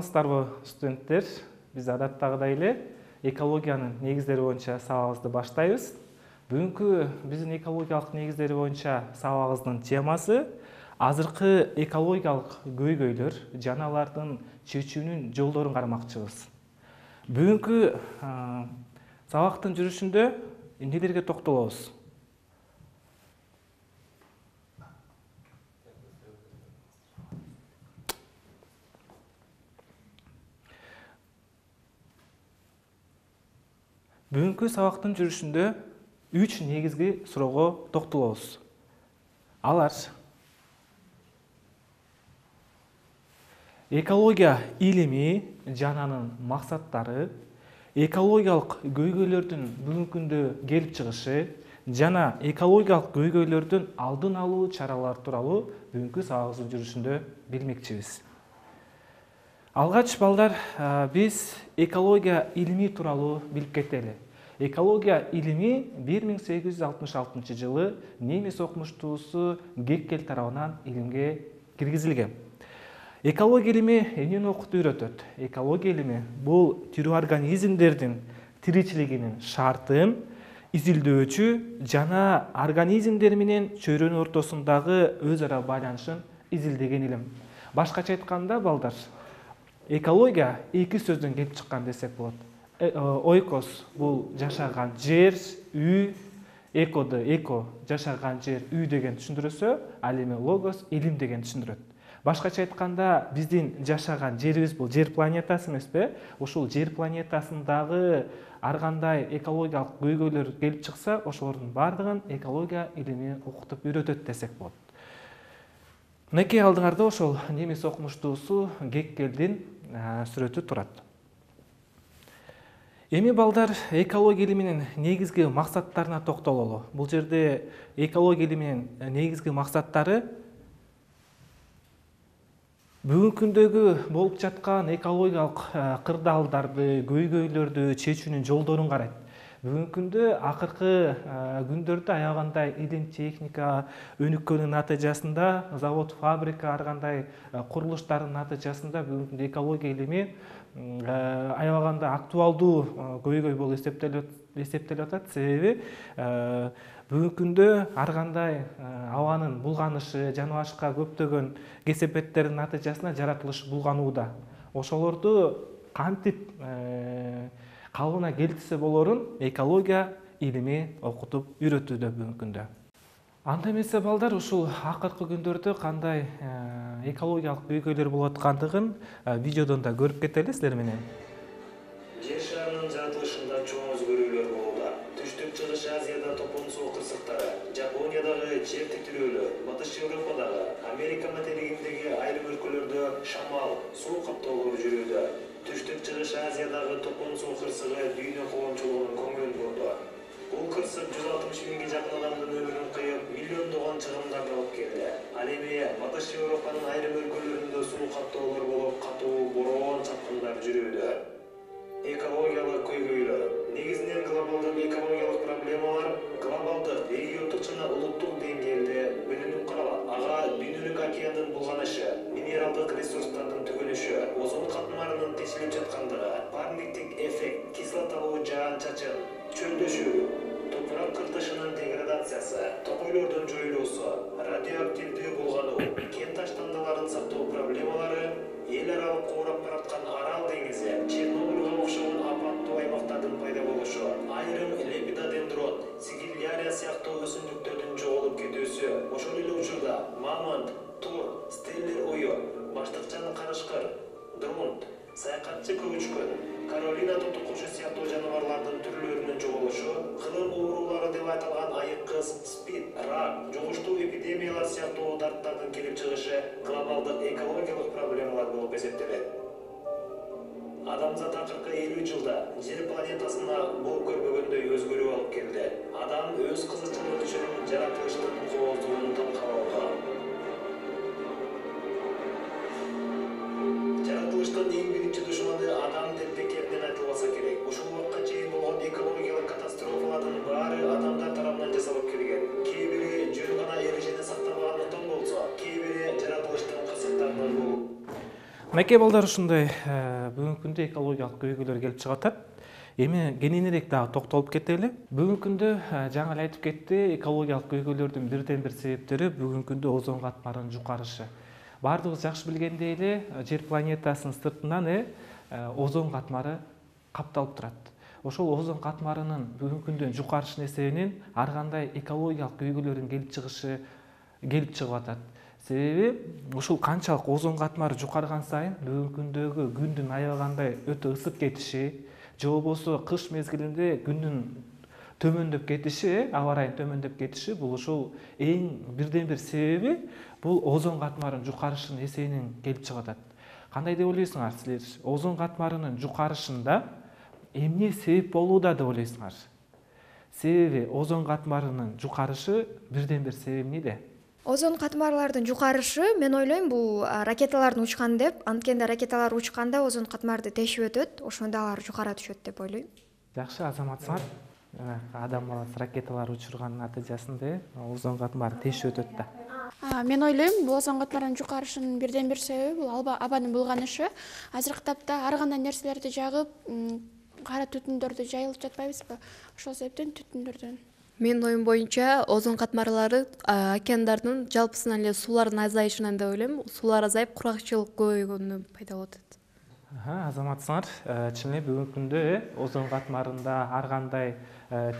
Саламатсыздарбы студенттер? Биз адаттагыдай эле экологиянын негиздери боюнча сабагыбызды баштайбыз. Бүгүнкү биздин экологиялык негиздери боюнча сабагыбыздын темасы азыркы экологиялык көйгөйлөр жана алардын чечүүнүн жолдорун кармакчыбыз. Бүгүнкү сабактын жүрүшүндө эмнелерге токтолобуз? Бүгүнкү сабактын жүрүшүндө 3 негизги суроого токтолобуз. Алар: экология илими жана анын максаттары, экологиялык көйгөйлөрдүн бүгүнкү күндө келип чыгышы жана экологиялык көйгөйлөрдүн алдын алуу чаралары тууралуу бүгүнкү сабагыбыздын жүрүшүндө билмекчибиз. Алгач балдар, биз экология илими тууралуу билип кетели. Экология илими 1866 жылы немис окумуштуусу Геккель тарабынан илимге киргизилген. Экология илими эмнени окутуп үйрөтөт? Экология илими бул тирүү организмдердин тиричилигинин шартын изилдөөчү жана организмдер менен чөйрөнүн ортосундагы өз ара байланышын изилдеген илим. Башкача айтканда балдар, экология эки сөздөн келип чыккан десек болот. Ойкос бул жашаган жер, үй, экоду эко жашаган жер, үй деген түшүндүрөсө, ал эми логос илим деген түшүндүрөт. Башкача айтканда, биздин жашаган жерибиз бул жер планетасы эмеспи? Ушул жер планетасындагы ар кандай экологиялык көйгөйлөр келип чыкса, ошолордун бардыгын экология илими окутуп үйрөтөт десек болот. Мынакей алдыңарда ошол немис окумуштуусу Геккелдин сүрөтү турат. Эми балдар, экология илиминин негизги максаттарына токтололу. Бул жерде экология илиминин негизги максаттары бүгүнкү күндөгү болуп жаткан экологиялык кырдаалдарды, көйгөйлөрдү чечүүнүн жолдорун карайт. Бүгүнкү күндө акыркы күндөрдө аябагандай илим техника өнүккөнүн натыйжасында, завод, фабрика ар кандай курулуштардын натыйжасында бүгүнкү күндө экология илими аябагандай актуалдуу көйгөй болуп эсептелип атат. Себеби бүгүнкү күндө ар кандай абанын булганышы жана башка көптөгөн кесепеттердин натыйжасында жаратылыш булганууда. Ошолорду кантип калыбына келтирсе болорун экология илими окутуп үйрөтүүдө бүгүнкү күндө. Анда эмесе балдар, ушул акыркы күндөрдө кандай экологиялык көйгөйлөр болуп аткандыгын видеодон да көрүп кетели силер менен. Жер шарынын жаратылышында чоң өзгөрүүлөр болууда. Түштүк-чыгыш Азияда топон суу кырсыктары, Жапониядагы жер титирөөлөр, Батыш Европадагы, Америка материгиндеги айрым өлкөлөрдө шамал, суу каптоолору жүрүүдө. Түштүк-чыгыш Азиядагы топон суу кырсыгы дүйнө коомчулугунун көңүлүн бурду. Бул кырсык 160 миңге жакын адамдын өмүрүн кыйып, миллиондогон чыгымдарды алып келди. Ал эми Батыш Европанын айрым өлкөлөрүндө суу каптоолор болуп, катуу бороон чапкындар жүрүүдө. Экологиялык көйгөйлөр. Негизинен глобалдык экологиялык проблемалар глобалдык, региондук жана улуттук деңгээлде бөлүнүп калат. Ага дүйнөлүк океандын булганышы, минералдык ресурстардын түгөнүшү, озон катмарынын тешилип жаткандыгы, парниктик эффект, кислоталуу жаан-чачын, чөлдөшүү, топурак кыртышынын деградациясы, токойлордун жоюлуусу, радиоактивдүү булгануу, кен таштандыларын сактоо проблемалары, эл аралык куурап бараткан Арал деңизи, Чернобылга окшогон апаттуу аймактардын пайда болушу, айрым лепидодендрон, сигиллярия сыяктуу өсүмдүктөрдүн жоголуп кетүүсү, ошол эле учурда мамонт, тур, стеллер уyu, баштыкчан карышкыр, друнт, саякатчы көчкөн, Каролина тоту кушу сыяктуу жаныбарлардын түрлөрүнүн жоголушу, кылым оорулары деп айтылган айык кыз, спид, рак, жугуштуу эпидемиялар сыяктуу дарттардын келип чыгышы глобалдык экологиялык проблемалар болуп эсептелет. Адамзат акыркы 50 жылда жер планетасына бул көрбөгөндөй өзгөрүү алып келди. Адам өз кызыкчылыгы үчүн жаратылыштын кооздугун талкалоого. Жаратылыштын эң биринчи душманы адам деп бекеринен айтылбаса керек. Ушул убакка чейин болгон экологиялык катастрофалардын баары адамдар тарабынан жасалып келген. Кээ бири жөн гана эрежени сактабагандыктан болсо, кээ бири жаратылыштын кырсыктарынан болуп. Мынакей балдар ушундай бүгүнкү күндө экологиялык көйгөйлөр келип чыгып атат. Эми кененирээк дагы токтолуп кетели. Бүгүнкү күндө жаңы эле айтып кетти, экологиялык көйгөйлөрдүн бирден бир себептери бүгүнкү күндө озон катмарынын жукарышы. Баардыгыбыз жакшы билгендей эле, жер планетасынын сыртынан озон катмары капталып турат. Ошол озон катмарынын бүгүнкү күндө жукарышынын эсебинен ар кандай экологиялык көйгөйлөрдүн келип чыгып атат. Себеби ушул канчалык озон катмары жукарган сайын бүгүнкү күндөгү күндүн аябагандай өтө ысып кетиши, же болбосо кыш мезгилинде күндүн төмөндөп кетиши, аба ырайынын төмөндөп кетиши бул ушул эң бирден бир себеби бул озон катмарынын жукарышынын эсебинен келип чыгып атат. Кандай деп ойлойсуңар силер? Озон катмарынын жукарышында эмне себеп болууда деп ойлойсуңар? Себеби озон катмарынын жукарышы бирден бир себеби эмнеде? Озон катмарлардын жукарышы, мен ойлойм, бул ракеталардын учканы деп, анткенде ракеталар учканда озон катмарды тешип өтөт, ошондо алар жукара түшөт деп ойлойм. Жакшы, азаматсыңар. Адам баласы ракеталар учурганын натыйжасында озон катмары тешип өтөт да. Мен ойлойм, бул озон катмарынын жукарышынын бирден бир себеби бул абанын булганышы. Азыркы тапта ар кандай нерселерди жагып, кара түтүндөрдү жайылып жатпайбызбы? Ошол себептен түтүндөрдөн. Менин оюм боюнча озон катмарлары океандардын жалпысынан эле суулардын азайышынан деп ойлойм. Суулар азайып, кургакчылык көбөйгөнү пайда болот. Азаматсыңар, чын эле бүгүнкү күндө озон катмарында ар кандай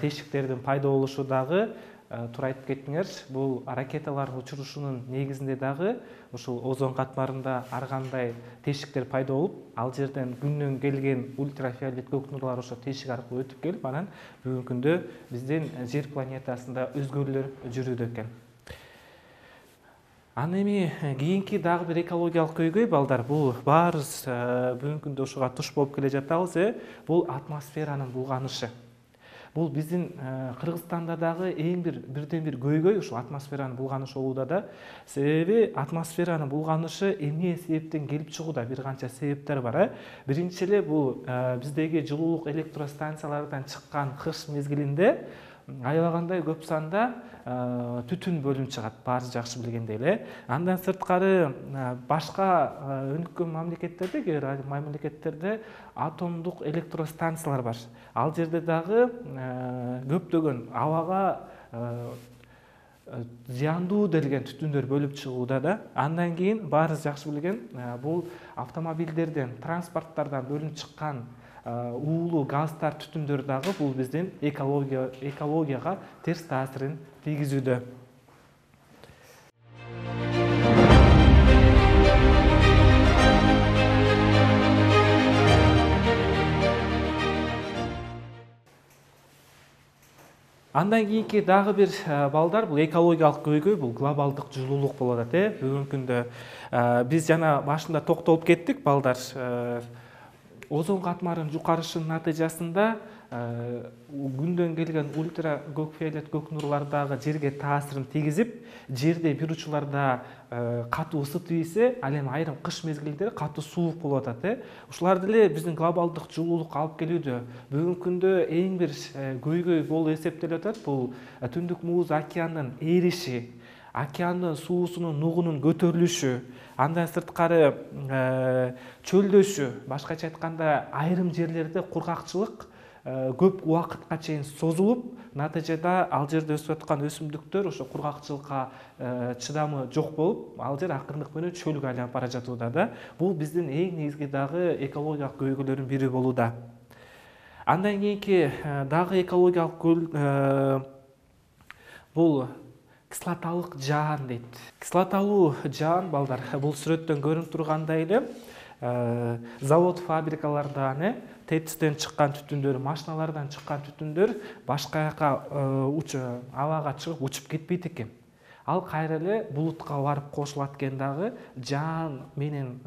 тешиктердин пайда болушу дагы туура айтып кеттиңер. Бул ракеталардын учурушунун негизинде дагы ушул озон катмарында ар кандай тешиктер пайда болуп, ал жерден күндөн келген ультрафиолет көк нурлар ошо тешик аркылуу өтүп келип, анан бүгүнкү күндө биздин жер планетасында өзгөрүүлөр жүрүүдө экен. Аны эми кийинки дагы бир экологиялык көйгөй балдар, бул баарыбыз бүгүнкү күндө ушуга туш болуп келе жатабыз, бул атмосферанын булганышы. Бул биздин Кыргызстанда дагы эң бирден бир көйгөй ушул атмосферанын булганышы болууда да. Себеби атмосферанын булганышы эмне себептен келип чыгууда? Бир канча себептер бар. Биринчи эле бул биздеги жылуулук электростанциялардан чыккан кыш мезгилинде аябагандай көп санда түтүн бөлүнүп чыгат, баарыбыз жакшы билгендей эле. Андан сырткары башка өнүккөн мамлекеттерде, кээ бир мамлекеттерде атомдук электростанциялар бар. Ал жерде дагы көптөгөн абага зыяндуу делген түтүндөр бөлүп чыгууда да. Андан кийин баарыбыз жакшы билген бул автомобилдерден, транспорттардан бөлүнүп чыккан уулуу газдар, түтүндөр дагы бул биздин экологияга терс таасирин тийгизүүдө. Андан кийинки дагы бир балдар, бул экологиялык көйгөй, бул глобалдык жылуулук болуп атат. Бүгүнкү күндө биз жана башында токтолуп кеттик балдар. Озон катмарынын жукарышынын натыйжасында күндөн келген ультра көкфиолет көк нурлар дагы жерге таасирин тийгизип, жерде бир учурларда катуу ысытып ийсе, ал эми айрым кыш мезгилдери катуу суук болуп атат. Ушулар деле биздин глобалдык жылуулукка алып келүүдө. Бүгүнкү күндө эң бир көйгөй болуп эсептелип атат. Бул Түндүк Муз океанынын эриши, океандын суусунун нугунун көтөрүлүшү, андан сырткары чөлдөшү, башкача айтканда айрым жерлерде кургакчылык көп убакытка чейин созулуп, натыйжада ал жерде өсүп аткан өсүмдүктөр ошо кургакчылыкка чыдамы жок болуп, ал жер акырындык менен чөлгө айланып бара жатууда да. Бул биздин эң негизги дагы экологиялык көйгөйлөрдүн бири болууда. Андан кийинки дагы экологиялык бул кислоталык жаан дейт. Кислоталуу жаан балдар, бул сүрөттөн көрүнүп тургандай эле завод, фабрикалардан ТЭЦтен чыккан түтүндөр, машиналардан чыккан түтүндөр башка жака абага чыгып учуп кетпейт экен. Ал кайра эле булутка барып кошулат экен дагы, жаан менен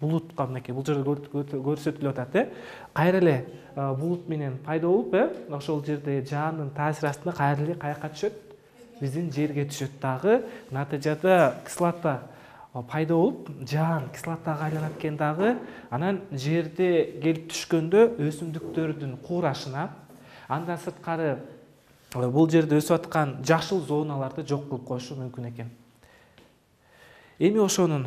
булутка мынакей бул жерде көрсөтүлүп атат. Кайра эле булут менен пайда болуп, ошол жерде жаандын таасири астында кайра эле каяка түшөт? Биздин жерге түшөт дагы. Натыйжада кислота пайда болуп, жаан кислотага айланат экен дагы. Анан жерде келип түшкөндө өсүмдүктөрдүн куурашына, андан сырткары бул жерде өсүп аткан жашыл зоналарды жок кылып коюшу мүмкүн экен. Эми ошонун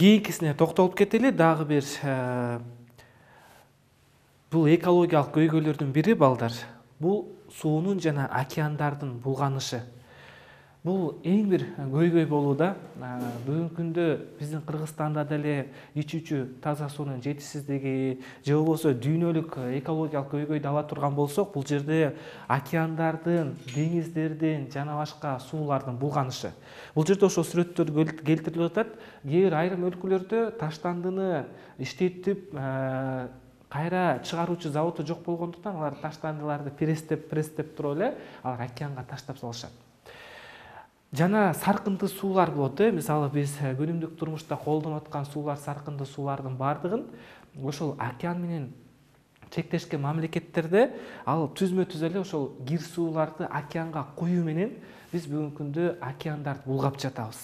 кийинкисине токтолуп кетели. Дагы бир бул экологиялык көйгөйлөрдүн бири балдар. Бул суунун жана океандардын булганышы. Бул эң бир көйгөй болууда. Бүгүнкү күндө биздин Кыргызстанда деле ичүүчү таза суунун жетишсиздиги же болбосо дүйнөлүк экологиялык көйгөйдү ала турган болсок, бул жерде океандардын, деңиздердин жана башка суулардын булганышы. Бул жерде ошо сүрөттөр келтирилип атат. Кээ бир айрым өлкөлөрдө таштандыны иштетип кайра чыгаруучу заводу жок болгондуктан алар таштандыларды пресстеп туруп эле алар океанга таштап салышат. Жана саркынды суулар болот. Мисалы биз күнүмдүк турмушта колдонуп аткан суулар, саркынды суулардын бардыгын ошол океан менен чектешкен мамлекеттерде ал түзмө-түз эле ошол кир сууларды океанга куюу менен биз бүгүнкү күндө океандарды булгап жатабыз.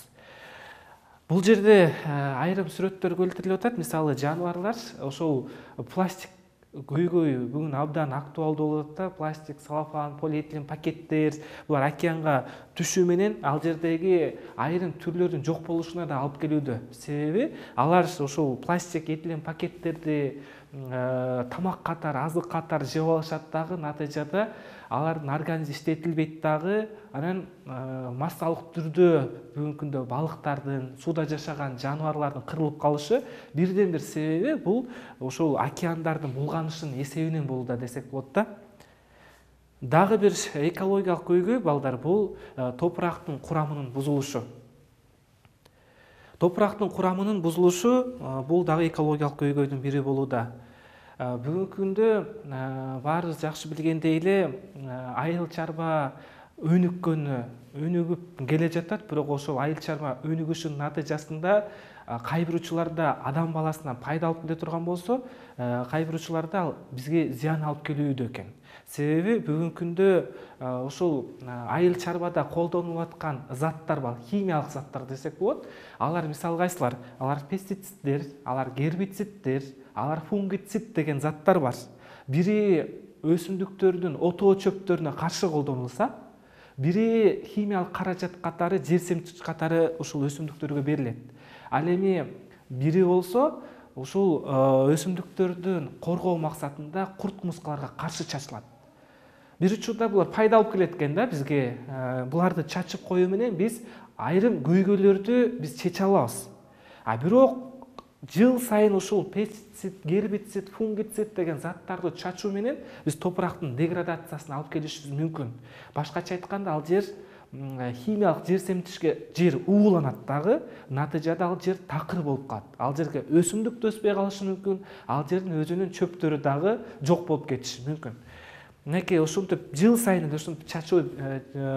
Бул жерде айрым сүрөттөр келтирилип атат. Мисалы жаныбарлар ошол пластик көйгөйү бүгүн абдан актуалдуу болуп атат. Пластик, целлофан, полиэтилен пакеттер булар океанга түшүү менен ал жердеги айрым түрлөрдүн жок болушуна да алып келүүдө. Себеби алар ошол пластик, этилен пакеттерди тамак катары, азык катары жеп алышат дагы, натыйжада алардын организми иштетилбейт дагы. Анан массалык түрдө бүгүнкү күндө балыктардын, сууда жашаган жаныбарлардын кырылып калышы бирден бир себеби бул ошол океандардын булганышынын эсебинен болууда десек болот да. Дагы бир экологиялык көйгөй балдар бул топурактын курамынын бузулушу. Топурактын курамынын бузулушу бул дагы экологиялык көйгөйдүн бири болууда. Бүгүнкү күндө баарыбыз жакшы билгендей эле айыл чарба өнүгүп келе жатат, бирок ошол айыл чарба өнүгүшүнүн натыйжасында кай бир учурларда адам баласына пайда алып келе турган болсо, кай бир учурларда ал бизге зыян алып келүүдө экен. Себеби бүгүнкү күндө ошол айыл чарбада колдонулуп аткан заттар бар, химиялык заттар десек болот. Алар мисалы кайсылар? Алар пестициддер, алар гербициддер, алар фунгицид деген заттар бар. Бири өсүмдүктөрдүн отоо чөптөрүнө каршы колдонулса, бири химиялык каражат катары, жер семчиш катары ушул өсүмдүктөргө берилет. Ал эми бири болсо ушул өсүмдүктөрдүн коргоо максатында курт мускаларга каршы чачылат. Бир учурда булар пайда алып келет экен да бизге. Буларды чачып коюу менен биз айрым көйгөйлөрдү биз чече алабыз. Бирок жыл сайын ушул пестицид, гербицид, фунгицид деген заттарды чачуу менен биз топурактын деградациясына алып келишибиз мүмкүн. Башкача айтканда ал жер химиялык жер семтишке жер ууланат дагы, натыйжада ал жер такыр болуп калат. Ал жерге өсүмдүк да өспөй калышы мүмкүн, ал жердин өзүнүн чөптөрү дагы жок болуп кетиши мүмкүн. Неке ушинтип жыл сайын ушинтип чачуу,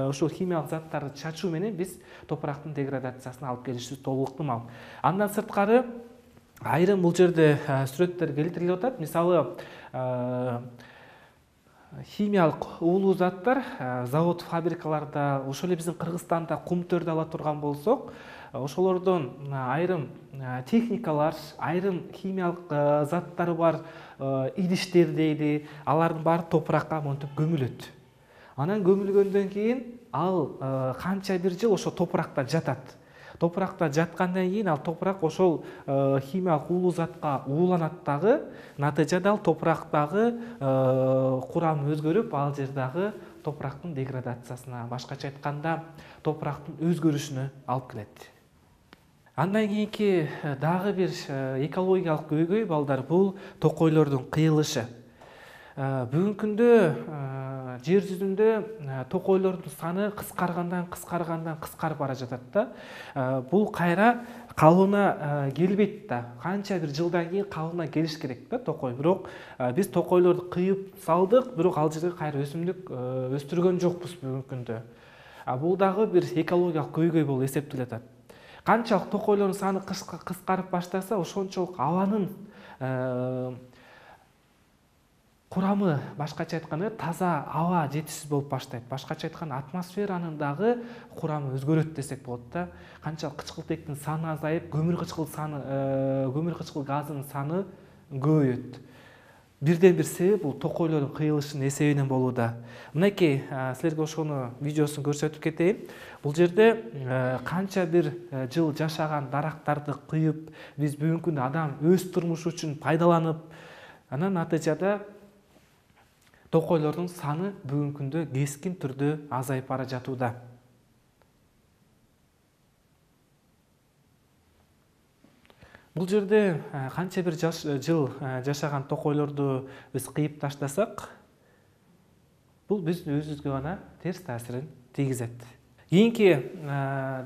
ушул химиялык заттарды чачуу менен биз топурактын деградациясына алып келишибиз толук ыктымал. Андан сырткары айрым бул жерде сүрөттөр келтирилип атат. Мисалы химиялык уулуу заттар завод, фабрикаларда, ошол эле биздин Кыргызстанда кумтөрдү ала турган болсок, ошолордон айрым техникалар, айрым химиялык заттары бар идиштер дейли, алардын баары топуракка монтип көмүлөт. Анан көмүлгөндөн кийин ал канча бир жыл ошо топуракта жатат. Топуракта жаткандан кийин ал топурак ошол химиялык уулуу затка ууланат дагы, натыйжада ал топурактагы курамы өзгөрүп, ал жердагы топурактын деградациясына, башкача айтканда топурактын өзгөрүшүнө алып келет. Андан кийинки дагы бир экологиялык көйгөй балдар бул токойлордун кыйылышы. Бүгүнкү күндө жер жүзүндө токойлордун саны кыскарып бара жатат да. Бул кайра калыбына келбейт да. Канча бир жылдан кийин калыбына келиш керек да токой. Бирок биз токойлорду кыйып салдык, бирок ал жерге кайра өсүмдүк өстүргөн жокпуз бүгүнкү күндө. Бул дагы бир экологиялык көйгөй болуп эсептелип атат. Канчалык токойлордун саны кыскарып баштаса, ошончолук абанын курамы, башкача айтканда, таза аба жетишсиз болуп баштайт. Башкача айтканда, атмосферанын дагы курамы өзгөрөт десек болот да. Канчалык кычкылтектин саны азайып, көмүр кычкыл газынын саны көбөйөт. бирден бир себеп бул токойлордун кыйылышынын эсебинен болууда. Мынакей силерге ошону видеосун көрсөтүп кетейин. Бул жерде канча бир жыл жашаган дарактарды кыйып, биз бүгүнкү күндө адам өз турмушу үчүн пайдаланып, анан натыйжада токойлордун саны бүгүнкү күндө кескин түрдө азайып бара жатууда. Бул жерде канча бир жыл жашаган токойлорду биз кыйып таштасак, бул биздин өзүбүзгө гана терс таасирин тийгизет. Кийинки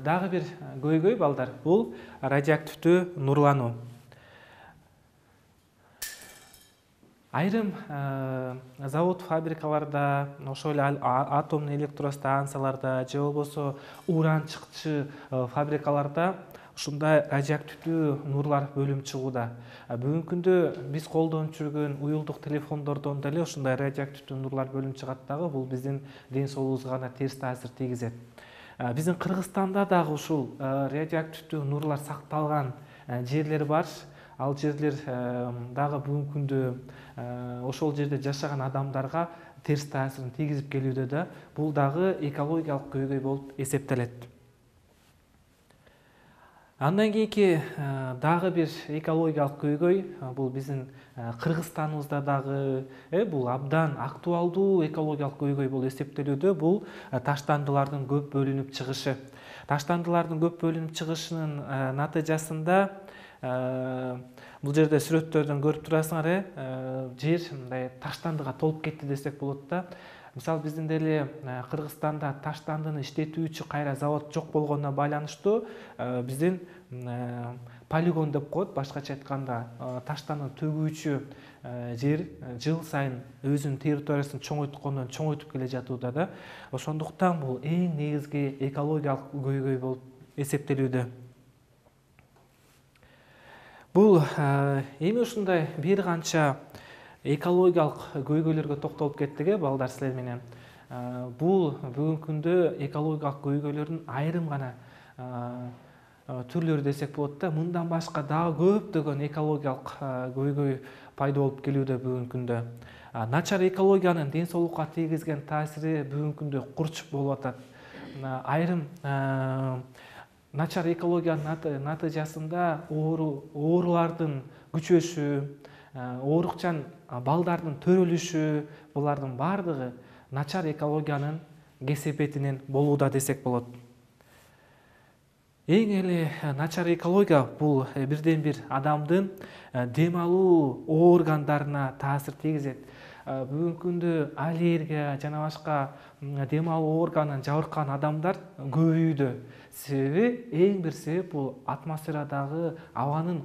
дагы бир көйгөй балдар, бул радиоактивдүү нурлануу. Айрым завод фабрикаларда, ошол эле атомдуу электростанцияларда же болбосо уран чыкчы фабрикаларда ушундай радиоактивдүү нурлар бөлүнүп чыгууда. Бүгүнкү күндө биз колдонуп жүргөн уюлдук телефондордон деле ушундай радиоактивдүү нурлар бөлүнүп чыгат дагы, бул биздин ден соолугубузга гана терс таасир тийгизет. Биздин Кыргызстанда дагы ушул радиоактивдүү нурлар сакталган жерлер бар. Ал жерлер дагы бүгүнкү күндө ошол жерде жашаган адамдарга терс таасирин тийгизип келүүдө да. Бул дагы экологиялык көйгөй болуп эсептелет. Андан кийинки дагы бир экологиялык көйгөй, бул биздин Кыргызстаныбызда дагы бул абдан актуалдуу экологиялык көйгөй болуп эсептелүүдө. Бул таштандылардын көп бөлүнүп чыгышы. Таштандылардын көп бөлүнүп чыгышынын натыйжасында бул жерде сүрөттөрдөн көрүп турасыңар, жер мындай таштандыга толуп кетти десек болот да. Мисалы биздин деле Кыргызстанда таштандыны иштетүүчү кайра завод жок болгонуна байланыштуу биздин полигон деп коет, башкача айтканда таштандыны төгүүчү жер жыл сайын өзүнүн территориясын чоңойткондон чоңойтуп келе жатууда да. Ошондуктан бул эң негизги экологиялык көйгөй болуп эсептелүүдө. Бул эми ушундай бир канча экологиялык көйгөйлөргө токтолуп кеттик, балдар, силер менен. Бул бүгүнкү күндө экологиялык көйгөйлөрдүн айрым гана түрлөрү десек болот да. Мындан башка дагы көптөгөн экологиялык көйгөй пайда болуп келүүдө бүгүнкү күндө. Начар экологиянын ден соолукка тийгизген таасири бүгүнкү күндө курчуп болуп атат. Айрым начар экологиянын натыйжасында оорулардын күчөшү, оорукчан балдардын төрөлүшү, булардын бардыгы начар экологиянын кесепетинен болууда десек болот. Эң эле начар экология бул бирден бир адамдын дем алуу органдарына таасир тийгизет. Бүгүнкү күндө аллергия жана башка дем алуу органын жабыркаган адамдар көбөйүүдө. Себеби эң бир себеп бул атмосферадагы абанын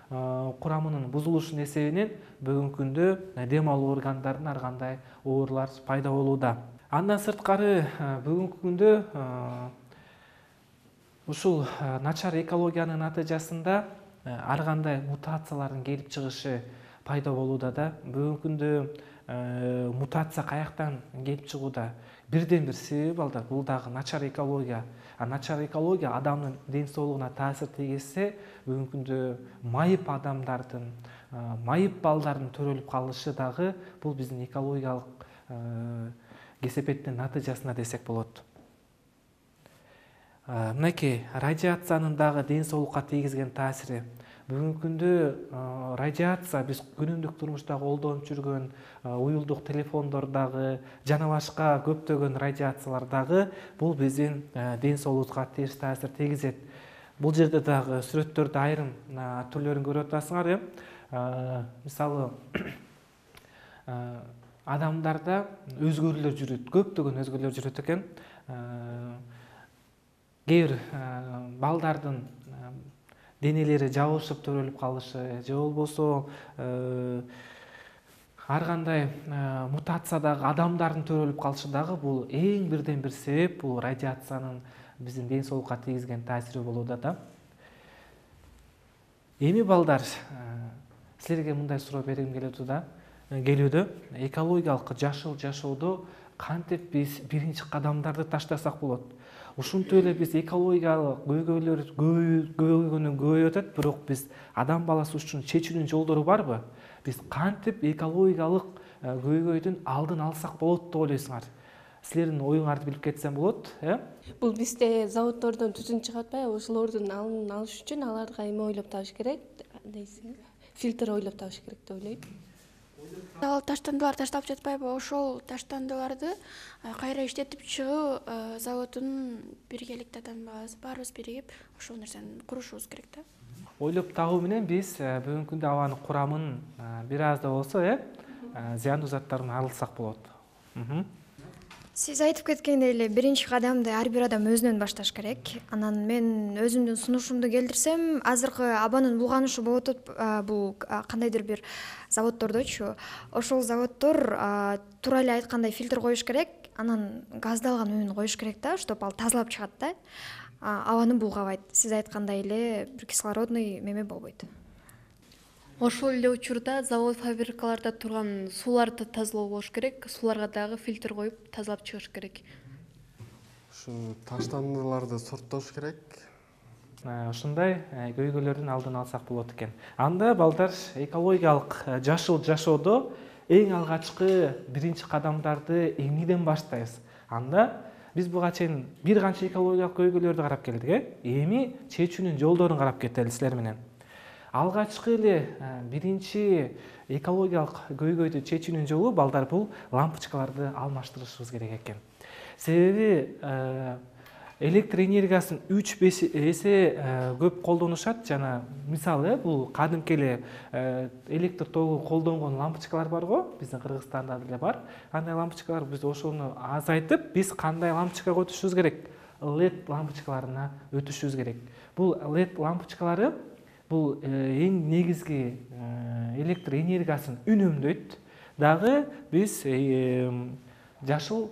курамынын бузулушунун эсебинен бүгүнкү күндө дем алуу органдарына ар кандай оорулар пайда болууда. Андан сырткары бүгүнкү күндө ушул начар экологиянын натыйжасында ар кандай мутациялардын келип чыгышы пайда болууда да. Бүгүнкү күндө мутация каяктан келип чыгууда? Бирден бир себеби балдар, бул дагы начар экология. Начар экология адамдын ден соолугуна таасир тийгизсе, бүгүнкү күндө майып адамдардын, майып балдардын төрөлүп калышы дагы бул биздин экологиялык кесепеттин натыйжасына десек болот. Мынакей радиациянын дагы ден соолукка тийгизген таасири. Бүгүнкү күндө радиация биз күнүмдүк турмушта колдонуп жүргөн уюлдук телефондордогу жана башка көптөгөн радиациялар дагы бул биздин ден соолугубузга терс таасир тийгизет. Бул жерде дагы сүрөттөрдө айрым түрлөрүн көрүп атасыңар. Мисалы адамдарда өзгөрүүлөр жүрөт, көптөгөн өзгөрүүлөр жүрөт экен. Кээ бир балдардын денелери жабышып төрөлүп калышы же болбосо ар кандай мутациядагы адамдардын төрөлүп калышы дагы бул эң бирден бир себеп, бул радиациянын биздин ден соолукка тийгизген таасири болууда да. Эми балдар, силерге мындай суроо бергим келүүдө, экологиялык жашыл жашоодо кантип биз биринчи кадамдарды таштасак болот? Ушинтип эле биз экологиялык көйгөйлөр көбөйгөнүн көбөйүп атат, бирок биз адам баласы үчүн чечүүнүн жолдору барбы? биз кантип экологиялык көйгөйдүн алдын алсак болот деп ойлойсуңар? Силердин оюңарды билип кетсем болот, Бул бизде заводдордон түтүн чыгып атпайбы? Ошолордун алдын алыш үчүн аларга эме ойлоп табыш керек. Дейсиң, фильтр ойлоп табыш керек деп ойлойм. Ал таштандылар таштап жатпайбы? Ошол таштандыларды кайра иштетип чыгуу заводунун биргеликте баарыбыз биригип ошол нерсени курушубуз керек да. Ойлоп табуу менен биз бүгүнкү күндө абанын курамын бир аз да болсо зыяндуу заттардан арылсак болот. Сиз айтып кеткендей эле биринчи кадамды ар бир адам өзүнөн башташ керек. Анан мен өзүмдүн сунушумду келтирсем, азыркы абанын булганышы болуп атат бул кандайдыр бир заводдордочу. Ошол заводдор туура эле айткандай фильтр коюш керек, анан газдалган үнүн коюш керек да, чтобы ал тазалап чыгат да. Абаны булгабайт. Сиз айткандай эле бир кислородный меме болбойт. Ошол эле учурда завод фабрикаларда турган сууларды тазалоо болуш керек. Сууларга дагы фильтр коюп тазалап чыгыш керек. Ушу таштандыларды сорттош керек. Ушундай көйгөйлөрдүн алдын алсак болот экен. Анда балдар экологиялык жашыл жашоодо эң алгачкы биринчи кадамдарды эмнеден баштайбыз? Анда биз буга чейин бир канча экологиялык көйгөйлөрдү карап келдик, эми чечүүнүн жолдорун карап кетели силер менен. Алгачкы эле биринчи экологиялык көйгөйдү чечүүнүн жолу балдар бул лампочкаларды алмаштырышыбыз керек экен. Себеби электр энергиясын 3-5 эсе көп колдонушат. Жана мисалы бул кадимки эле электр тогу колдонгон лампочкалар бар го, биздин Кыргызстанда деле бар. Андай лампочкалар биз ошону азайтып, биз кандай лампочкага өтүшүбүз керек? LED лампочкаларына өтүшүбүз керек. Бул LED лампочкалары бул эң негизги электр энергиясын үнөмдөйт. Дагы биз жашыл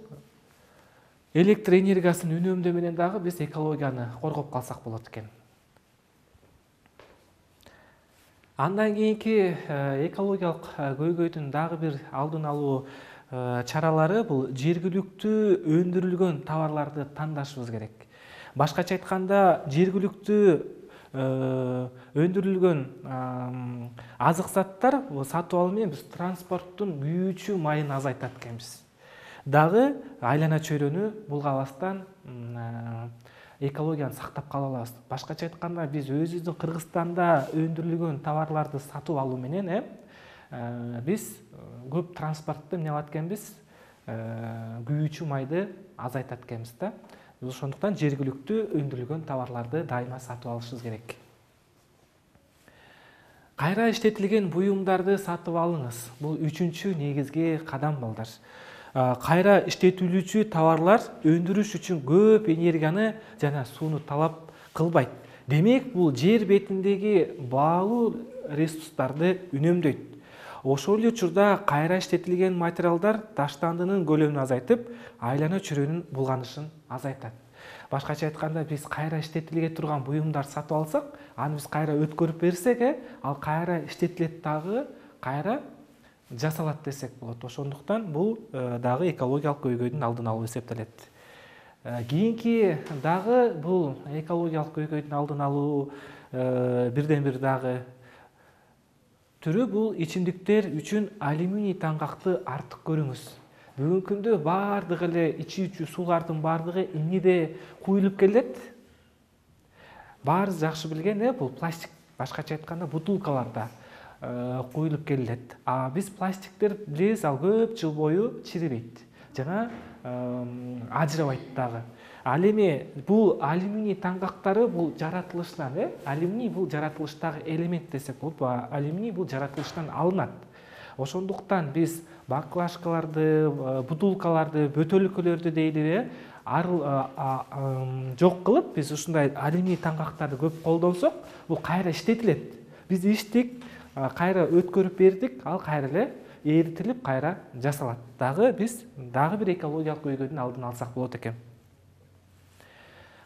электр энергиясын үнөмдөө менен дагы биз экологияны коргоп калсак болот экен. Андан кийинки экологиялык көйгөйдүн дагы бир алдын алуу чаралары бул жергиликтүү өндүрүлгөн товарларды тандашыбыз керек. Башкача айтканда, жергиликтүү өндүрүлгөн азык заттар сатып алуу менен биз транспорттун күйүүчү майын азайтат экенбиз. Дагы айлана чөйрөнү булгабастан экологияны сактап кала алабыз. Башкача айтканда, биз өзүбүздүн Кыргызстанда өндүрүлгөн товарларды сатып алуу менен биз көп транспортты эмне кылат экенбиз? Күйүүчү майды азайтат экенбиз да. Ошондуктан жергиликтүү өндүрүлгөн товарларды дайыма сатып алышыбыз керек. Кайра иштетилген буюмдарды сатып алыңыз. Бул үчүнчү негизги кадам балдар. Кайра иштетилүүчү товарлар өндүрүш үчүн көп энергияны жана сууну талап кылбайт. Демек, бул жер бетиндеги баалуу ресурстарды үнөмдөйт. Ошол эле учурда кайра иштетилген материалдар таштандынын көлөмүн азайтып, айлана чөйрөнүн булганышын азайтат. Башкача айтканда, биз кайра иштетилге турган буюмдар сатып алсак, аны биз кайра өткөрүп берсек, ал кайра иштетилет дагы, кайра жасалат десек болот. Ошондуктан бул дагы экологиялык көйгөйдүн алдын алуу эсептелет. Кийинки дагы бул экологиялык көйгөйдүн алдын алуу бирден бир дагы түрү бул ичимдиктер үчүн алюминий таңгакты артык көрүңүз. Бүгүнкү күндө баардык эле ичүүчү суулардын баардыгы эмнеде куюлуп келет? Баарыбыз жакшы билген, бул пластик. Башкача айтканда, бутылкаларда куюлуп келет. Биз пластиктер билебиз, ал көп жыл бою чирибейт жана ажырабайт дагы. Ал эми бул алюминий таңгактары бул жаратылыштан, алюминий бул жаратылыштагы элемент десек болот. Алюминий бул жаратылыштан алынат. Ошондуктан биз баклажкаларды, бутылкаларды, бөтөлкөлөрдү дейли жок кылып, биз ушундай алюминий таңгактарды көп колдонсок, бул кайра иштетилет. Биз иштик, кайра өткөрүп бердик, ал кайра эле эритилип, кайра жасалат. Дагы биз дагы бир экологиялык көйгөйдүн алдын алсак болот экен.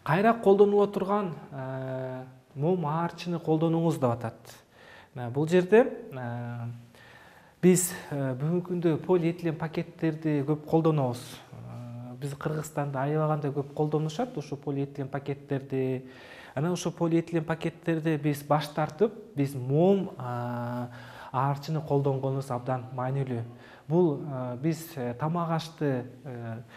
Кайра колдонула турган мом аарчыны колдонуңуз деп атат. Бул жерде биз бүгүнкү күндө полиэтилен пакеттерди көп колдонобуз. Биз Кыргызстанда аябаганда көп колдонушат ушу полиэтилен пакеттерди. Анан ошо полиэтилен пакеттерди биз баш тартып, биз мом аарчыны колдонгонубуз абдан маанилүү. Бул биз тамак ашты,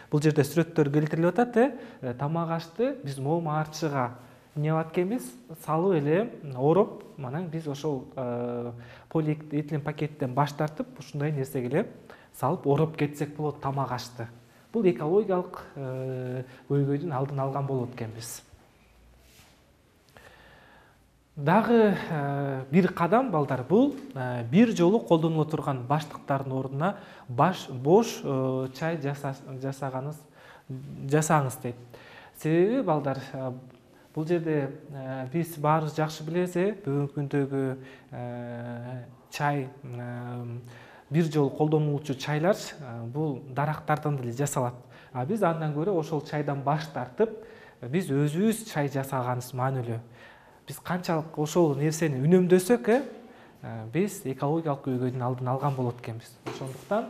бул жерде сүрөттөр келтирилип атат, тамак ашты биз моом аарчыга эмне кылат экенбиз, салып эле ороп, анан биз ошол полиэтилен пакеттен баш тартып, ушундай нерсеге эле салып ороп кетсек болот тамак ашты. Бул экологиялык көйгөйдүн алдын алган болот экенбиз. Дагы бир кадам балдар, бул бир жолу колдонуло турган баштыктардын ордуна бош чай жасаңыз дейт. Себеби балдар, бул жерде биз баарыбыз жакшы билебиз, бүгүнкү күндөгү чай, бир жолу колдонулуучу чайлар бул дарактардан деле жасалат. А биз андан көрө ошол чайдан баш тартып, биз өзүбүз чай жасаганыбыз маанилүү. Биз канчалык ошол нерсени үнөмдөсөк, биз экологиялык көйгөйдүн алдын алган болот экенбиз. Ошондуктан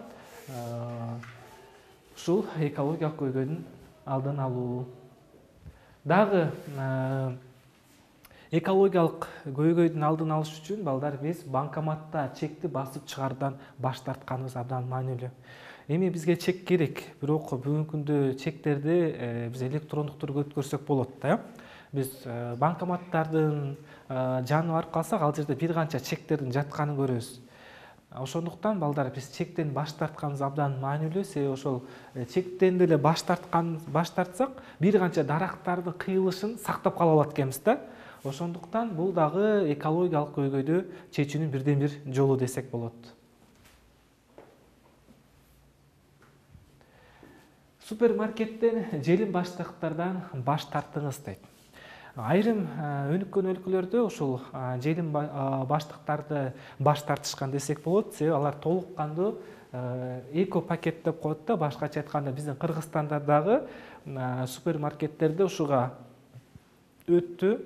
ушул экологиялык көйгөйдүн алдын алуу. Дагы экологиялык көйгөйдүн алдын алыш үчүн балдар биз банкоматта чекти басып чыгаруудан баш тартканыбыз абдан маанилүү. Эми бизге чек керек, бирок бүгүнкү күндө чектерди биз электрондук түрдө өткөрсөк болот да. Биз банкоматтардын жанына барып калсак, ал жерде бир канча чектердин жатканын көрөбүз. Ошондуктан балдар биз чектен баш тартканыбыз абдан маанилүү, себеби ошол чектен деле баш тартсак, бир канча дарактардын кыйылышын сактап кала алат экенбиз да. Ошондуктан бул дагы экологиялык көйгөйдү чечүүнүн бирден бир жолу десек болот. Супермаркеттен желим баштыктардан баш тарттыңыз дейт. Айрым өнүккөн өлкөлөрдө ушул желим баштыктарды баш тартышкан десек болот, себеби алар толук кандуу эко пакет деп коет да. Башкача айтканда биздин Кыргызстанда дагы супермаркеттерде ушуга өттү.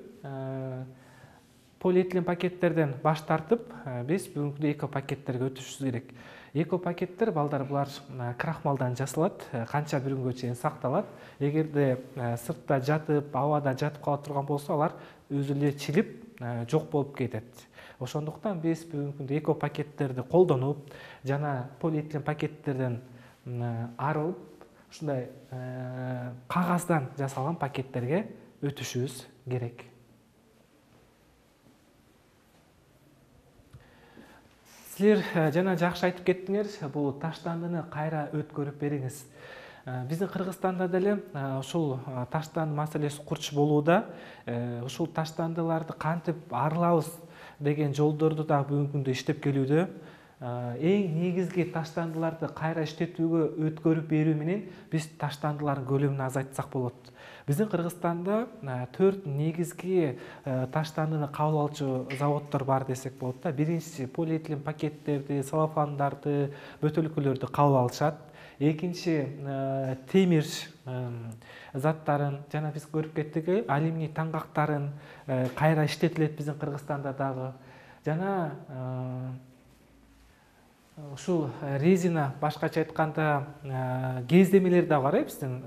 Полиэтилен пакеттерден баш тартып, биз бүгүнкү эко пакеттерге өтүшүбүз керек. Эко пакеттер балдар булар крахмалдан жасалат, канча бир күнгө чейин сакталат. Эгерде сыртта жатып, абада жатып кала турган болсо, алар өзү эле чилип жок болуп кетет. Ошондуктан биз бүгүнкү күндө эко пакеттерди колдонуп, жана полиэтилен пакеттерден арылып, ушундай кагаздан жасалган пакеттерге өтүшүбүз керек. Силер жана жакшы айтып кеттиңер, бул таштандыны кайра өткөрүп бериңиз. Биздин Кыргызстанда деле ушул таштанды маселеси курч болууда. Ушул таштандыларды кантип арылабыз деген жолдорду да бүгүнкү күндө иштеп келүүдө. Эң негизги таштандыларды кайра иштетүүгө өткөрүп берүү менен биз таштандылардын көлөмүн азайтсак болот. Биздин Кыргызстанда 4 негизги таштандыны кабыл алчу заводдор бар десек болот да. Биринчиси полиэтилен пакеттерди, салафандарды, бөтөлкөлөрдү кабыл алышат. Экинчи темир заттарын, жана биз көрүп кеттик, алюминий таңгактарын кайра иштетилет биздин Кыргызстанда дагы. Жана ушул резина, башкача айтканда кездемелер да бар, биздин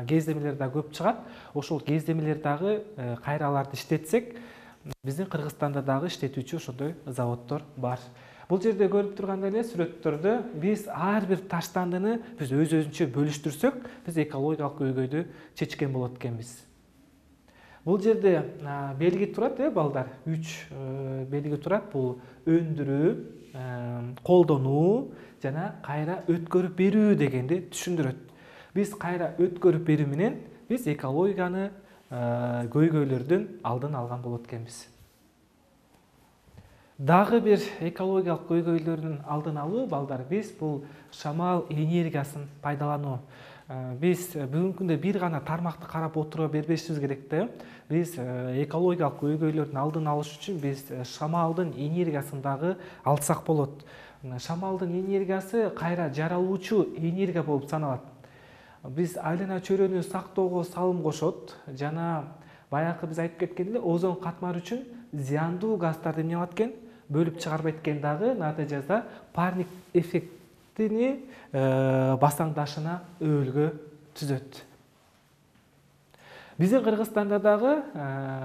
кездемелер да көп чыгат. Ошол кездемелер дагы кайраларды иштетсек, биздин Кыргызстанда дагы иштетүүчү ошондой заводдор бар. Бул жерде көрүп тургандай эле сүрөттөрдө биз ар бир таштандыны биз өзүнчө бөлүштүрсөк, биз экологиялык көйгөйдү чечкен болот экенбиз. Бул жерде белги турат, балдар, 3 белги турат. Бул өндүрүү, колдонуу жана кайра өткөрүп берүү дегенди түшүндүрөт. Биз кайра өткөрүп берүү менен биз экологияны көйгөйлөрдүн алдын алган болот экенбиз. Дагы бир экологиялык көйгөйлөрдүн алдын алуу, балдар, биз бул шамал энергиясын пайдалануу. Биз бүгүнкү күндө бир гана тармакты карап отура бербешибиз керек да. Биз экологиялык көйгөйлөрдүн алдын алыш үчүн биз шамалдын энергиясын дагы алсак болот. Шамалдын энергиясы кайра жаралуучу энергия болуп саналат. Биз айлана чөйрөнү сактоого салым кошот, жана баягы биз айтып кеткендей, озон катмары үчүн зыяндуу газдарды эмне кылат экен? Бөлүп чыгарбайт экен, дагы натыйжада парник эффектини басаңдашына өбөлгө түзөт. Биздин Кыргызстанда дагы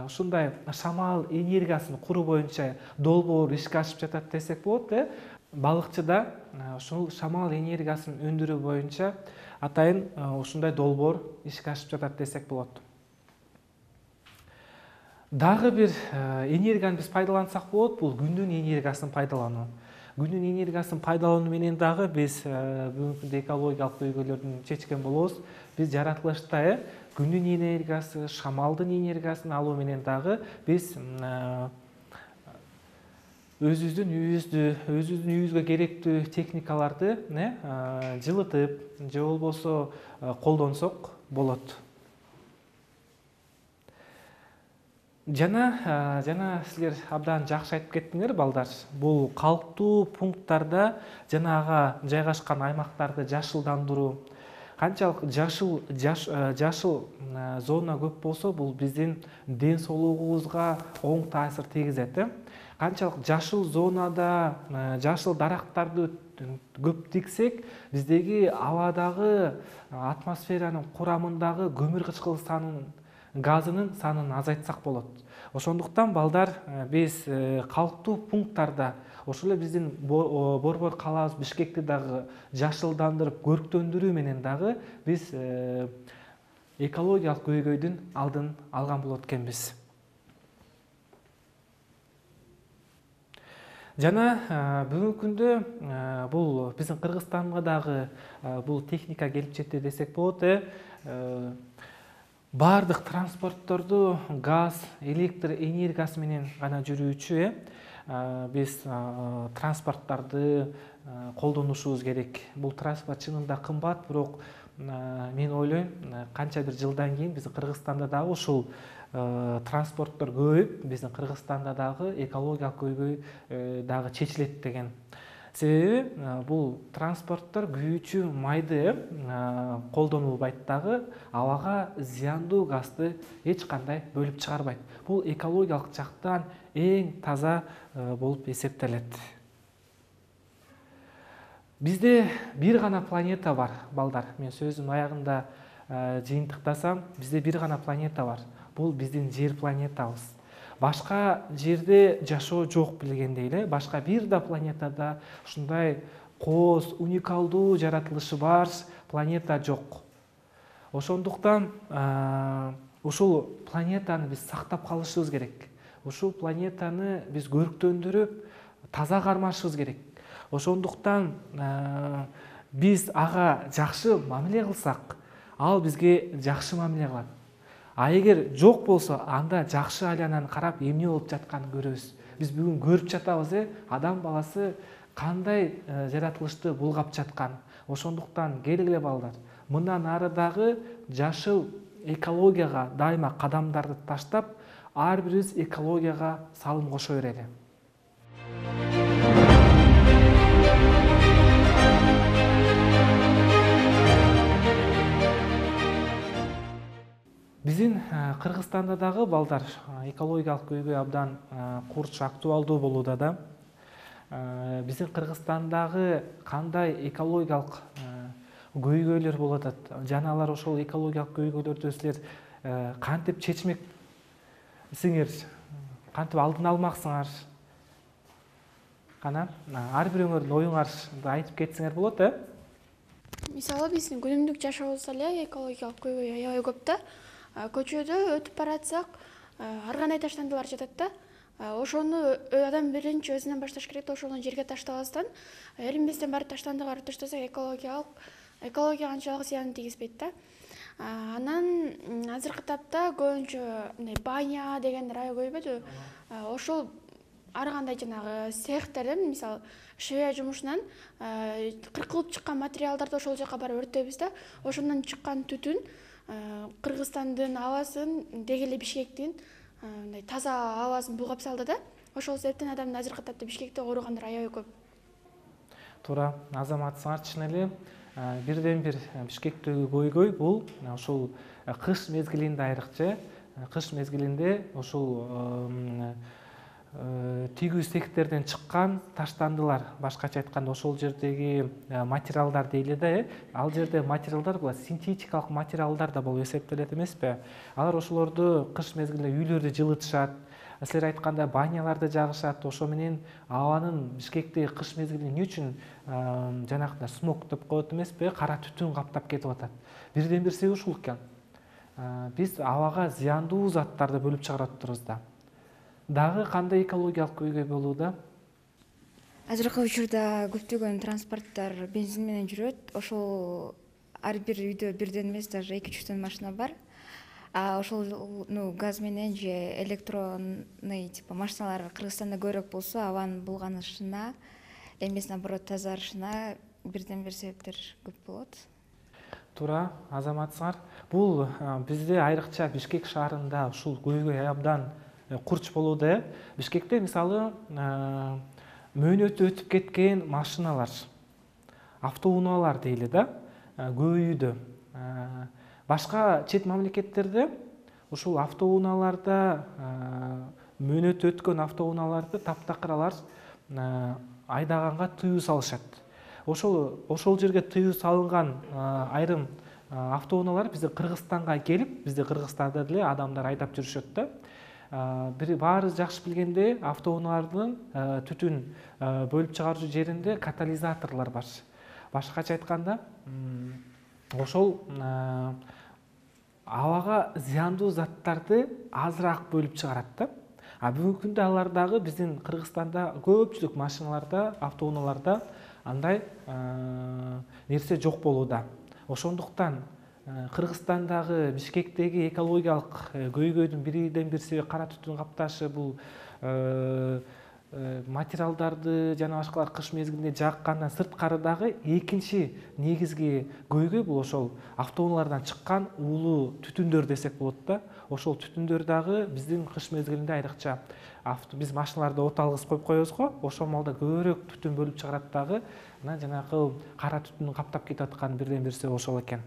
ушундай шамал энергиясын куруу боюнча долбоор ишке ашып жатат десек болот. Балыкчыда ушул шамал энергиясын өндүрүү боюнча атайын ушундай долбоор ишке ашып жатат десек болот. Дагы бир энергияны биз пайдалансак болот, бул күндүн энергиясын пайдалануу. Күндүн энергиясын пайдалануу менен дагы биз бүгүнкү күндө экологиялык көйгөйлөрдүн чечкен болобуз. Биз жаратылышта күндүн энергиясы, шамалдын энергиясын алуу менен дагы биз өзүбүздүн үйүбүзгө керектүү техникаларды жылытып же болбосо колдонсок болот. Жана силер абдан жакшы айтып кеттиңер, балдар. Бул калктуу пункттарда жана ага жайгашкан аймактарды жашылдандыруу. Канчалык жашыл зона көп болсо, бул биздин ден соолугубузга оң таасир тийгизет. Канчалык жашыл зонада жашыл дарактарды көп тиксек, биздеги абадагы атмосферанын курамындагы көмүр кычкыл газынын санын азайтсак болот. Ошондуктан балдар, биз калктуу пункттарда, ошол эле биздин борбор калаабыз Бишкекти дагы жашылдандырып, көрктөндүрүү менен дагы биз экологиялык көйгөйдүн алдын алган болот экенбиз. Жана бүгүнкү күндө бул биздин Кыргызстанга дагы бул техника келип жетти десек болот. Бардык транспортторду газ, электр энергиясы менен гана жүрүүчү биз транспорттарды колдонушубуз керек. Бул транспорт чынында кымбат, бирок мен ойлойм, канча бир жылдан кийин биздин Кыргызстанда дагы ушул транспорттор көбөйүп, биздин Кыргызстанда дагы экологиялык көйгөй дагы чечилет деген. Себеби бул транспорттор күйүүчү майды колдонулбайт дагы, абага зыяндуу газды эч кандай бөлүп чыгарбайт. Бул экологиялык жактан эң таза болуп эсептелет. Бизде бир гана планета бар, балдар. Мен сөзүмдүн аягында жыйынтыктасам, бизде бир гана планета бар. Бул биздин жер планетабыз. Башка жерде жашоо жок билгендей эле, башка бир да планетада ушундай кооз, уникалдуу жаратылышы бар планета жок. Ошондуктан ушул планетаны биз сактап калышыбыз керек. Ушул планетаны биз көрктөндүрүп, таза кармашыбыз керек. Ошондуктан биз ага жакшы мамиле кылсак, ал бизге жакшы мамиле кылат. А эгер жок болсо, анда жакшы айлананы карап эмне болуп жатканын көрөбүз. Биз бүгүн көрүп жатабыз, адам баласы кандай жаратылышты булгап жаткан. Ошондуктан келгиле балдар, мындан ары дагы жашыл экологияга дайыма кадамдарды таштап, ар бирибиз экологияга салым кошо берели. Биздин Кыргызстанда дагы балдар экологиялык көйгөй абдан курч актуалдуу болууда да. Биздин Кыргызстандагы кандай экологиялык көйгөйлөр болуп атат? Жана алар ошол экологиялык көйгөйлөрдү силер кантип чечмексиңер? Кантип алдын алмаксыңар? Кана ар бирөөңөрдүн оюңарды айтып кетсеңер болот, Мисалы, биздин күнүмдүк жашообузда эле экологиялык көйгөй аябай көп да. Көчөдө өтүп баратсак, ар кандай таштандылар жатат да. Ошону адам биринчи өзүнөн башташ керек да, ошону жерге таштабастан, эринбестен барып таштандыга таштасак, экологияга анчалык зыян тийгизбейт да. Анан азыркы тапта көбүнчө баня дегендер аябай көбөйбөдү. Ошол ар кандай жанагы цехтерден, мисалы, швея жумушунан кыркылып чыккан материалдарды ошол жака барып өртөйбүз да. Ошондон чыккан түтүн Кыргызстандын абасын, деги эле Бишкектин таза абасын булгап салды да. Ошол себептен адамдын азыркы тапта Бишкекте ооругандар аябай көп. Туура, азаматсыңар чын эле. Бирден бир Бишкектеги көйгөй бул ушул кыш мезгилинде айрыкча, кыш мезгилинде ушул тигүү секторден чыккан таштандылар, башкача айтканда ошол жердеги материалдар дейли да, ал жерде материалдар бул синтетикалык материалдар да болуп эсептелет эмеспи? Алар ошолорду кыш мезгилинде үйлөрдү жылытышат, силер айткандай баняларды жагышат. Ошо менен абанын Бишкекте кыш мезгилинде эмне үчүн жанагындай смог деп коет эмеспи? Кара түтүн каптап кетип атат. Бирден бир себеби ушул экен. Биз абага зыяндуу заттарды бөлүп чыгарып атабыз да. Дагы кандай экологиялык көйгөй болууда? Азыркы учурда көптөгөн транспорттор бензин менен жүрөт. Ошол ар бир үйдө бирден эмес, даже 2-3 машина бар. Ошол газ менен же электронный машиналар Кыргызстанда көбүрөөк болсо, абанын булганышына эмес, наоборот, тазарышына бирден бир себептер көп болот. Туура, азаматсыңар. Бул бизде айрыкча Бишкек шаарында ушул көйгөй абдан курч болууда. Бишкекте мисалы мөөнөтү өтүп кеткен машиналар, автоунаалар дейли да, көбөйүүдө. Башка чет мамлекеттерде ушул автоунааларда мөөнөтү өткөн автоунааларды таптакыралар айдаганга тыюу салышат. Ошол жерге тыюу салынган айрым автоунаалар бизде Кыргызстанга келип, бизде Кыргызстанда деле адамдар айдап жүрүшөт да. Баарыбыз жакшы билгендей, автоунаалардын түтүн бөлүп чыгаруу жеринде катализаторлор бар. Башкача айтканда, ошол абага зыяндуу заттарды азыраак бөлүп чыгарат да. Бүгүнкү күндө алар дагы биздин Кыргызстанда көпчүлүк машиналарда, автоунааларда андай нерсе жок болууда. Ошондуктан Кыргызстандагы Бишкектеги экологиялык көйгөйдүн бирден бир себеби кара түтүн капташы, бул материалдарды жана башкалар кыш мезгилинде жаккандан сырткары дагы экинчи негизги көйгөй бул ошол автоунаалардан чыккан уулуу түтүндөр десек болот да. Ошол түтүндөр дагы биздин кыш мезгилинде айрыкча биз машиналарды от алгыс коюп коебуз го, ошол маалда көбүрөөк түтүн бөлүп чыгарат дагы. Жанагы кара түтүн каптап кетип аткан бирден бир себеп ошол экен.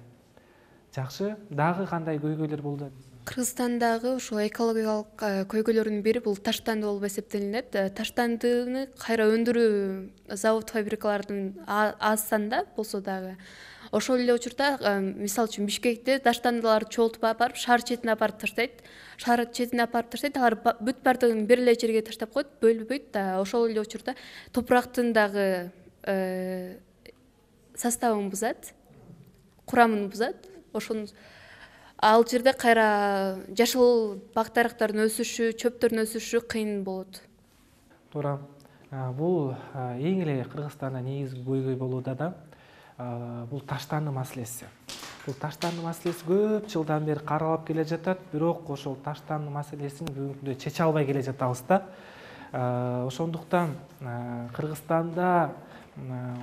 Жакшы, дагы кандай көйгөйлөр болду? Кыргызстандагы ушул экологиялык көйгөйлөрдүн бири бул таштанды болуп эсептелинет. Таштандыны кайра өндүрүү завод фабрикалардын аз санда болсо дагы ошол эле учурда, мисалы үчүн Бишкекте таштандыларды чогултуп барып шаар четине апарып таштайт. Шаар четине апарып таштайт, алар бүт бардыгын бир эле жерге таштап коет, бөлбөйт да. Ошол эле учурда топурактын дагы составын бузат, курамын бузат. Ошону ал жерде кайра жашыл бак дарактардын өсүшү, чөптөрдүн өсүшү кыйын болот. Туура. Бул эң эле Кыргызстанда негизги көйгөй болууда да. Бул таштанды маселеси. Бул таштанды маселеси көп жылдан бери каралып келе жатат, бирок ошол таштанды маселесин бүгүнкү күндө чече албай келе жатабыз да. Ошондуктан Кыргызстанда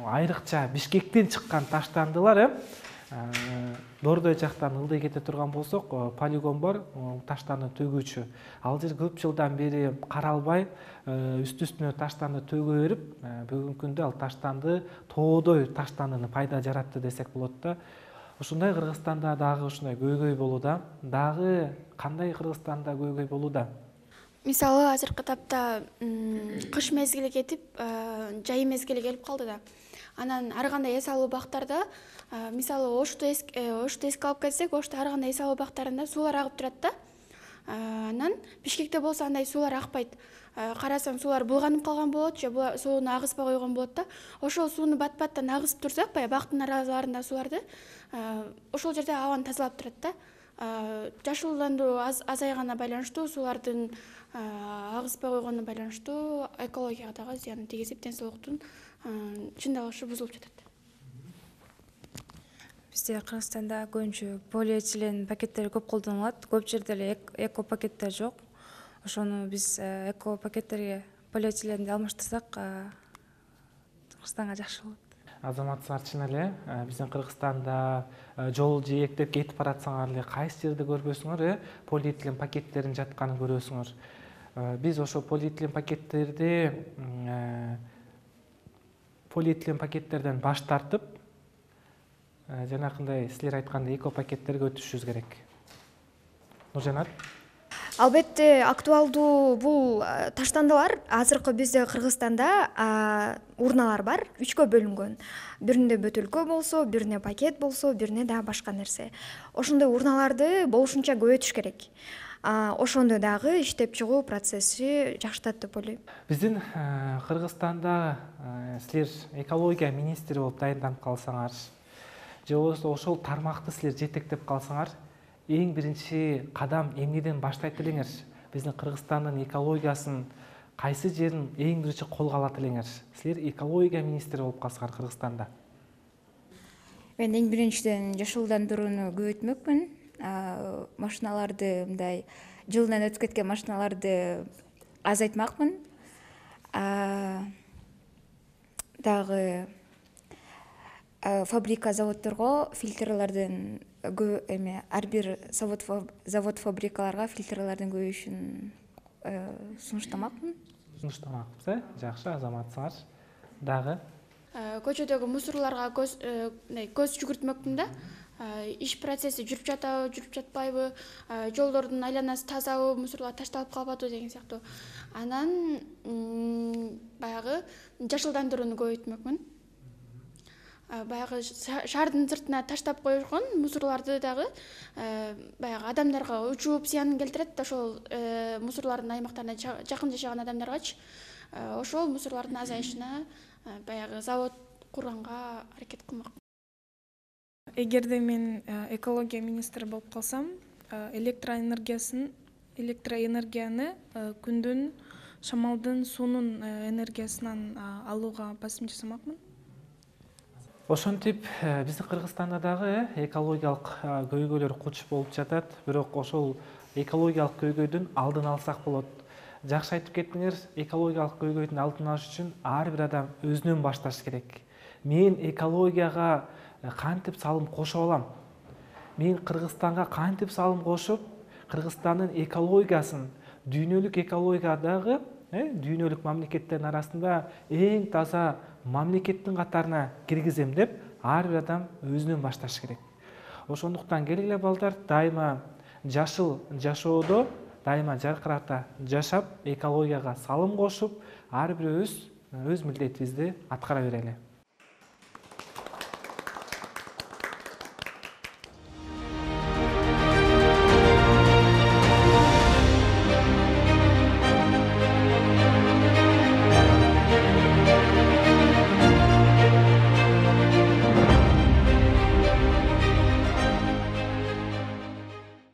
айрыкча Бишкектен чыккан таштандылар Дордой жактан ылдый кете турган болсок, полигон бар, таштанды төгүүчү. Ал жер көп жылдан бери каралбай, үстү-үстүнө таштанды төгө берип, бүгүнкү күндө ал таштанды тоодой таштандыны пайда жаратты десек болот да. Ушундай Кыргызстанда дагы ушундай көйгөй болууда. Дагы кандай Кыргызстанда көйгөй болууда? Мисалы, азыркы тапта кыш мезгили кетип, жай мезгили келип калды да. Анан ар кандай эс алуу бактарда, мисалы Ошту эске алып кетсек, Ошто ар кандай эс алуу бактарында суулар агып турат да. Анан Бишкекте болсо андай суулар акпайт. Карасаң суулар булганып калган болот, же сууну агызбай койгон болот да. Ошол сууну бат-баттан агызып турсак, баягы бактын араларында сууларды, ошол жерде абаны тазалап турат да. Жашылдандыруу азайганына байланыштуу, суулардын агызбай койгонуна байланыштуу экологияга дагы зыянын тийгизип, ден соолуктун чындалышы бузулуп жатат. Бизде Кыргызстанда көбүнчө полиэтилен пакеттери көп колдонулат. Көп жерде эле эко пакеттер жок. Ошону биз эко пакеттерге полиэтиленди алмаштырсак, Кыргызстанга жакшы болот. Азаматсыңар чын эле, биздин Кыргызстанда жол жээктеп кетип баратсаңар эле кайсы жерде көрбөсүңөр, полиэтилен пакеттерин жатканын көрөсүңөр. Биз ошо полиэтилен пакеттерден баш тартып, жанакындай силер айткандай эко пакеттерге өтүшүбүз керек. Нуржанат? Албетте актуалдуу бул таштандылар азыркы бизде Кыргызстанда урналар бар, 3кө бөлүнгөн. Биринде бөтөлкө болсо, бирине пакет болсо, бирине дагы башка нерсе. Ошондой урналарды болушунча көбөйтүш керек. Ошондо дагы иштеп чыгуу процесси жакшырат деп ойлойм. Биздин Кыргызстанда силер экология министри болуп дайындалып калсаңар, же болбосо ошол тармакты силер жетектеп калсаңар, эң биринчи кадам эмнеден баштайт элеңер? Биздин Кыргызстандын экологиясын кайсы жерин эң биринчи колго алат элеңер? Силер экология министри болуп калсаңар Кыргызстанда. Мен эң биринчиден жашылдандырууну көбөйтмөкмүн. Машиналарды мындай жылынан өтүп кеткен машиналарды азайтмакмын. Дагы фабрика заводдорго фильтрлардын ар бир завод фабрикаларга фильтрлардын көбөйүшүн сунуштамакмын. Сунуштамакпыз, жакшы азаматсыңар. Дагы Көчөдөгү мусорлорго көз жүгүртмөкмүн да. Иш процесси жүрүп жатабы, жүрүп жатпайбы, жолдордун айланасы тазабы, мусорлор ташталып калбатыбы деген сыяктуу. Анан баягы жашылдандырууну көбөйтмөкмүн. Баягы шаардын сыртына таштап коюшкан мусорлорду дагы баягы адамдарга учуп зыянын келтирет да, ошол мусорлордун аймактарына жакын жашаган адамдаргачы ошол мусорлордун азайышына баягы завод курганга аракет кылмак. Эгерде мен экология министри болуп калсам, электроэнергияны күндүн, шамалдын, суунун энергиясынан алууга басым жасамакмын. Ошентип биздин Кыргызстанда дагы экологиялык көйгөйлөр куч болуп жатат, бирок ошол экологиялык көйгөйдүн алдын алсак болот. Жакшы айтып кеттиңер, экологиялык көйгөйдүн алдын алыш үчүн ар бир адам өзүнөн башташ керек. Мен экологияга кантип салым кошо алам? Мен Кыргызстанга кантип салым кошуп, Кыргызстандын экологиясын, дүйнөлүк экологиядагы, дүйнөлүк мамлекеттердин арасында эң таза мамлекеттин катарына киргизем деп, ар бир адам өзүнөн башташ керек. Ошондуктан келгиле балдар, дайыма жашыл жашоодо, дайыма жаркырата жашап, экологияга салым кошуп, ар бирөөбүз өз милдетибизди аткара берели.